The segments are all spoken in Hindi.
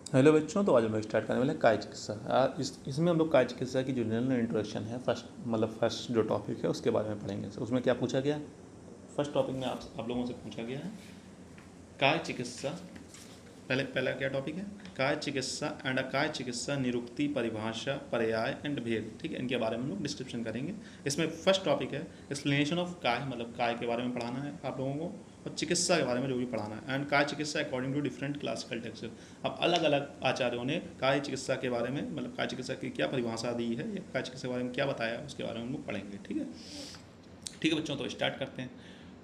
हेलो बच्चों, तो आज हम लोग स्टार्ट करने वाले हैं काय चिकित्सा। इसमें हम लोग काय चिकित्सा की जो जनरल इंट्रोडक्शन है, फर्स्ट जो टॉपिक है उसके बारे में पढ़ेंगे। उसमें क्या पूछा गया, फर्स्ट टॉपिक में आप लोगों से पूछा गया है काय चिकित्सा। पहला क्या टॉपिक है, काय चिकित्सा एंड काय चिकित्सा निरुक्ति, परिभाषा, पर्याय एंड भेद। ठीक है, इनके बारे में हम लोग डिस्क्रिप्शन करेंगे। इसमें फर्स्ट टॉपिक है एक्सप्लेनेशन ऑफ काय, मतलब काय के बारे में पढ़ाना है आप लोगों को, और चिकित्सा के बारे में जो भी पढ़ाना है। एंड काय चिकित्सा according to different classical text. अब अलग अलग आचार्यों ने काय चिकित्सा के बारे में, मतलब काय चिकित्सा की क्या परिभाषा दी है या काय चिकित्सा के बारे में क्या बताया, उसके बारे में हम लोग पढ़ेंगे। ठीक है बच्चों, तो स्टार्ट करते हैं।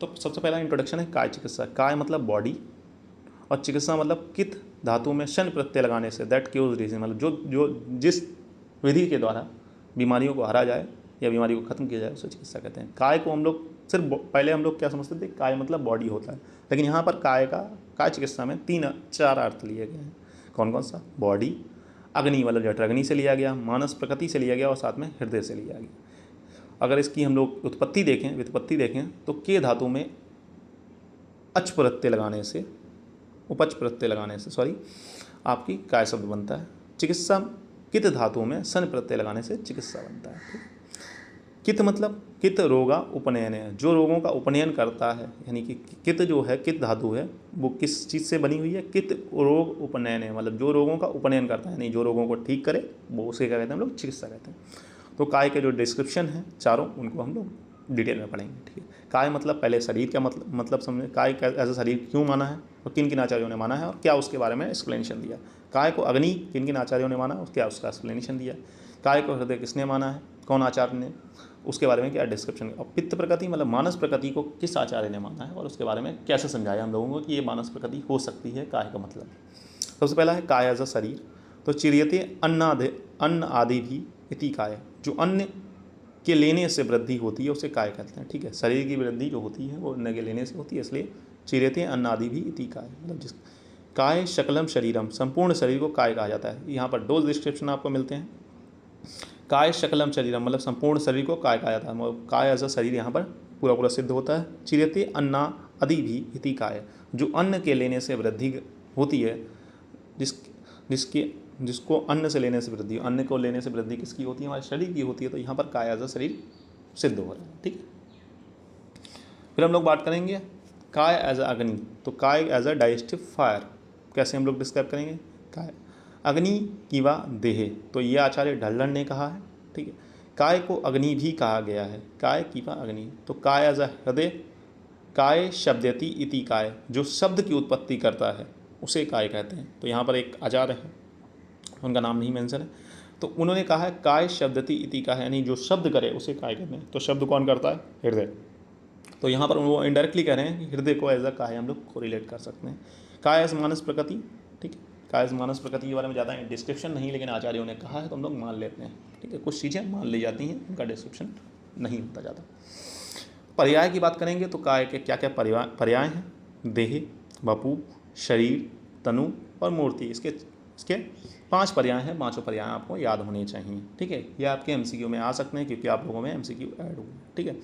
तो सबसे पहला इंट्रोडक्शन है काय चिकित्सा। काय मतलब बॉडी, और चिकित्सा मतलब कित धातु में शन प्रत्यय लगाने से, दैट क्योज डिजीज, मतलब जो जिस विधि के द्वारा बीमारियों को हरा जाए या बीमारी को खत्म किया जाए उसे चिकित्सा कहते हैं। काय को हम लोग सिर्फ पहले हम लोग क्या समझते थे, काय मतलब बॉडी होता है, लेकिन यहाँ पर काय चिकित्सा में 3-4 अर्थ लिए गए हैं। कौन कौन सा, बॉडी, अग्नि मतलब जठराग्नि से लिया गया, मानस प्रकृति से लिया गया, और साथ में हृदय से लिया गया। अगर इसकी हम लोग व्युत्पत्ति देखें तो के धातु में अच प्रत्यय लगाने से, उपच प्रत्यय लगाने से आपकी काय शब्द बनता है। चिकित्सा कित धातु में सन प्रत्यय लगाने से चिकित्सा बनता है। ठीक, कित मतलब कित रोगा उपनयन है, जो रोगों का उपनयन करता है, यानी कि कित जो है, कित धातु है, वो किस चीज़ से बनी हुई है, कित रोग उपनयन है, मतलब जो रोगों का उपनयन करता है, यानी जो रोगों को ठीक करे, वो उसे क्या कहते हैं हम लोग, चिकित्सा कहते हैं। तो काय के जो डिस्क्रिप्शन है चारों, उनको हम लोग डिटेल में पढ़ेंगे। ठीक है, काय मतलब पहले शरीर का मतलब समझे, काय ऐसा शरीर क्यों माना है और किन किन आचार्यों ने माना है और क्या उसके बारे में एक्सप्लेनेशन दिया। काय को अग्नि किन किन आचार्यों ने माना और क्या उसका एक्सप्लेनेशन दिया। काय को हृदय किसने माना है, कौन आचार्य ने, उसके बारे में क्या डिस्क्रिप्शन। और पित्त प्रकृति मतलब मानस प्रकृति को किस आचार्य ने माना है और उसके बारे में कैसे समझाया हम लोगों को कि ये मानस प्रकृति हो सकती है काय का मतलब। सबसे पहला है काय एज अ शरीर। तो चिरियते अन्न आदि भी इति काय, जो अन्न के लेने से वृद्धि होती है उसे काय कहते हैं। ठीक है, शरीर की वृद्धि जो होती है वो अन्न के लेने से होती है, इसलिए चिरेते अन्नादि भी इति काय, मतलब जिस काय शकलम शरीरम, संपूर्ण शरीर को काय कहा जाता है। यहाँ पर दो डिस्क्रिप्शन आपको मिलते हैं। काय शकलम शरीरम मतलब संपूर्ण शरीर को काय कहा जाता है, मतलब काय एज अ शरीर यहाँ पर पूरा सिद्ध होता है। चिरेते अन्ना आदि भी इति काय, जो अन्न के लेने से वृद्धि होती है, जिसको अन्न से लेने से वृद्धि, अन्न को लेने से वृद्धि किसकी होती है, हमारे शरीर की होती है। तो यहाँ पर काय एज अ शरीर सिद्ध हो रहा है। ठीक है, फिर हम लोग बात करेंगे काय एज अ अग्नि। तो काय एज अ डाइजेस्टिव फायर कैसे हम लोग डिस्क्राइब करेंगे। काय अग्नि की वा देहे, तो ये आचार्य ढल्लन ने कहा है। ठीक है, काय को अग्नि भी कहा गया है, काय की वा अग्नि। तो काय एज अ हृदय, काय शब्दयति इति काय, जो शब्द की उत्पत्ति करता है उसे काय कहते हैं। तो यहाँ पर एक आचार्य है, उनका नाम नहीं मेंशन है, तो उन्होंने कहा है काय शब्दति इति काय, यानी जो शब्द करे उसे काय कहते हैं। तो शब्द कौन करता है, हृदय। तो यहाँ पर वो इनडायरेक्टली कह रहे हैं कि हृदय को एज अ काय हम लोग को रिलेट कर सकते हैं। काय एज मानस प्रकृति। ठीक है, काय एज मानस प्रकृति के बारे में ज़्यादा डिस्क्रिप्शन नहीं, लेकिन आचार्यों ने कहा है तो हम लोग मान लेते हैं। ठीक है, कुछ चीज़ें मान ली जाती हैं, उनका डिस्क्रिप्शन नहीं होता ज़्यादा। पर्याय की बात करेंगे तो काय के क्या क्या पर्याय हैं, देह, वपु, शरीर, तनु और मूर्ति। इसके 5 पर्याय हैं, 5 पर्याय आपको याद होने चाहिए। ठीक है, ये आपके एमसीक्यू में आ सकते हैं क्योंकि आप लोगों में एमसीक्यू ऐड हुए। ठीक है,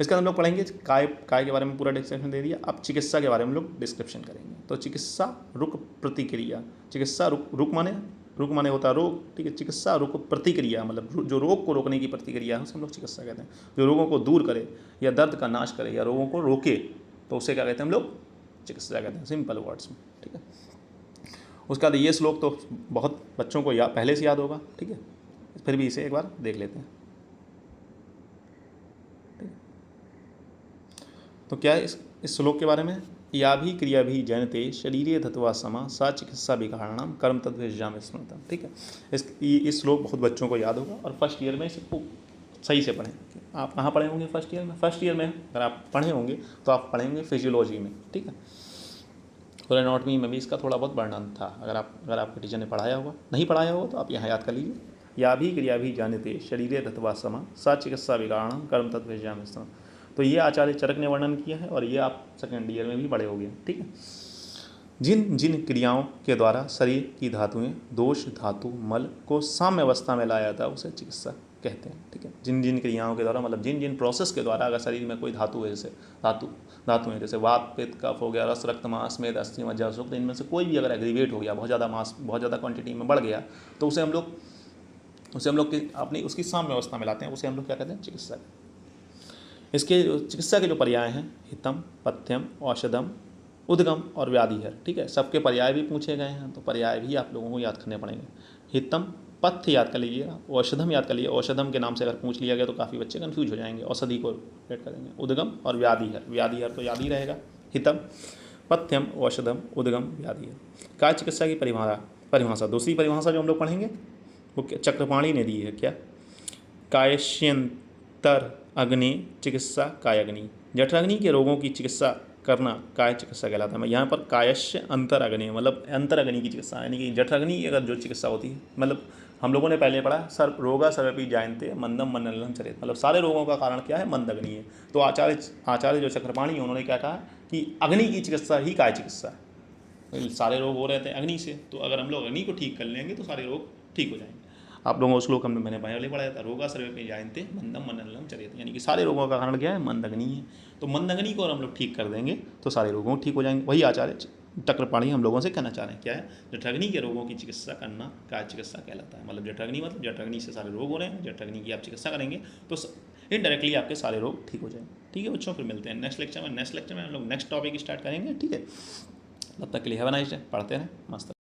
इसका हम लोग पढ़ेंगे काय के बारे में पूरा डिस्क्रिप्शन दे दिया। अब चिकित्सा के बारे में लोग डिस्क्रिप्शन करेंगे। तो चिकित्सा रुक प्रतिक्रिया, चिकित्सा रुक माने होता है रोग। ठीक है, चिकित्सा रुक प्रतिक्रिया मतलब जो रोग को रोकने की प्रतिक्रिया है उसे हम लोग चिकित्सा कहते हैं। जो रोगों को दूर करे या दर्द का नाश करे या रोगों को रोके तो उसे क्या कहते हैं हम लोग, चिकित्सा कहते हैं, सिंपल वर्ड्स में। ठीक है, उसका ये श्लोक तो बहुत बच्चों को पहले से याद होगा। ठीक है, फिर भी इसे एक बार देख लेते हैं। तो क्या है इस श्लोक के बारे में, या भी क्रिया भी जयनते शरीरे धत्वा समा सा चिकित्सा विकारणम कर्म तद्वेजाम स्मृतम। ठीक है, इस श्लोक बहुत बच्चों को याद होगा और फर्स्ट ईयर में इसको सही से पढ़ें। आप कहाँ पढ़े होंगे फर्स्ट ईयर में अगर आप पढ़े होंगे तो आप पढ़ेंगे फिजियोलॉजी में। ठीक है, और एनाटॉमी में भी इसका थोड़ा बहुत वर्णन था। अगर आपके टीचर ने पढ़ाया होगा, नहीं पढ़ाया होगा तो आप यहाँ याद कर लीजिए। या भी क्रिया भी जानते शरीरे धत्वा समा सा चिकित्सा विकारणम कर्म तद्वेजाम स्मृतम। तो ये आचार्य चरक ने वर्णन किया है और ये आप सेकेंड ईयर में भी पढ़े होंगे। ठीक है, जिन जिन क्रियाओं के द्वारा शरीर की धातुएं, दोष धातु मल को साम्य अवस्था में लाया जाता है उसे चिकित्सा कहते हैं। ठीक है, जिन जिन क्रियाओं के द्वारा, मतलब जिन जिन प्रोसेस के द्वारा अगर शरीर में कोई धातु है, जैसे धातु है, जैसे वात पित्त कफ हो गया, रस रक्त मांस मेद अस्थि मज्जा सूक्त, इनमें से कोई भी अगर एग्रीवेट हो गया, बहुत ज़्यादा मास बहुत ज़्यादा क्वांटिटी में बढ़ गया, तो उसे हम लोग अपनी उसकी साम्य अवस्था में लाते हैं, उसे हम लोग क्या कहते हैं, चिकित्सा। इसके चिकित्सा के जो पर्याय हैं, हितम, पथ्यम, औषधम, उद्गम और व्याधि है। ठीक है, सबके पर्याय भी पूछे गए हैं, तो पर्याय भी आप लोगों को याद करने पड़ेंगे। हितम, पथ्य याद कर लीजिएगा, औषधम याद कर लीजिए, औषधम के नाम से अगर पूछ लिया गया तो काफ़ी बच्चे कन्फ्यूज हो जाएंगे, औषधि को रेट करेंगे। उद्गम और व्याधि है तो याद ही रहेगा। हितम, पथ्यम, औषधम, उद्गम, व्याधि है। काय चिकित्सा की परिभाषा, दूसरी परिभाषा जो हम लोग पढ़ेंगे वो चक्रपाणी ने दी है। क्या? कायस्यंतर अग्नि चिकित्सा कायाग्नि, जठराग्नि के रोगों की चिकित्सा करना काय चिकित्सा कहलाता है। मैं यहाँ पर कायस्य अंतर अग्नि, मतलब अंतर अग्नि की चिकित्सा, यानी कि जठराग्नि अगर जो चिकित्सा होती है, मतलब हम लोगों ने पहले पढ़ा रोगा सर्वपि जायन्ते मंदम मंडलम चरित, मतलब सारे रोगों का कारण क्या है, मंद अग्नि है। तो आचार्य जो चक्रपाणी है उन्होंने क्या कहा कि अग्नि की चिकित्सा ही काय चिकित्सा है। सारे रोग हो रहे थे अग्नि से, तो अगर हम लोग अग्नि को ठीक कर लेंगे तो सारे रोग ठीक हो जाएंगे। आप लोगों को श्लोक मैंने पहले पढ़ाया था, रोगा सर्वपि जायन्ते मंदम मंडलम चरित, यानी कि सारे रोगों का कारण क्या है, मंद अग्नि है। तो मंद अग्नि को अगर हम लोग ठीक कर देंगे तो सारे रोगों ठीक हो जाएंगे। वही आचार्य चक्रपाणी हम लोगों से कहना चाह रहे हैं, क्या है, जठराग्नि के रोगों की चिकित्सा करना काय चिकित्सा कहलाता है। मतलब जठराग्नि, मतलब जठराग्नि से सारे रोग हो रहे हैं, जठराग्नि की आप चिकित्सा करेंगे तो इनडायरेक्टली आपके सारे रोग ठीक हो जाएंगे। ठीक है बच्चों, फिर मिलते हैं नेक्स्ट लेक्चर में हम लोग नेक्स्ट टॉपिक स्टार्ट करेंगे। ठीक है, तब तक के लिए हैव अ नाइस डे, पढ़ते रहें, मस्त।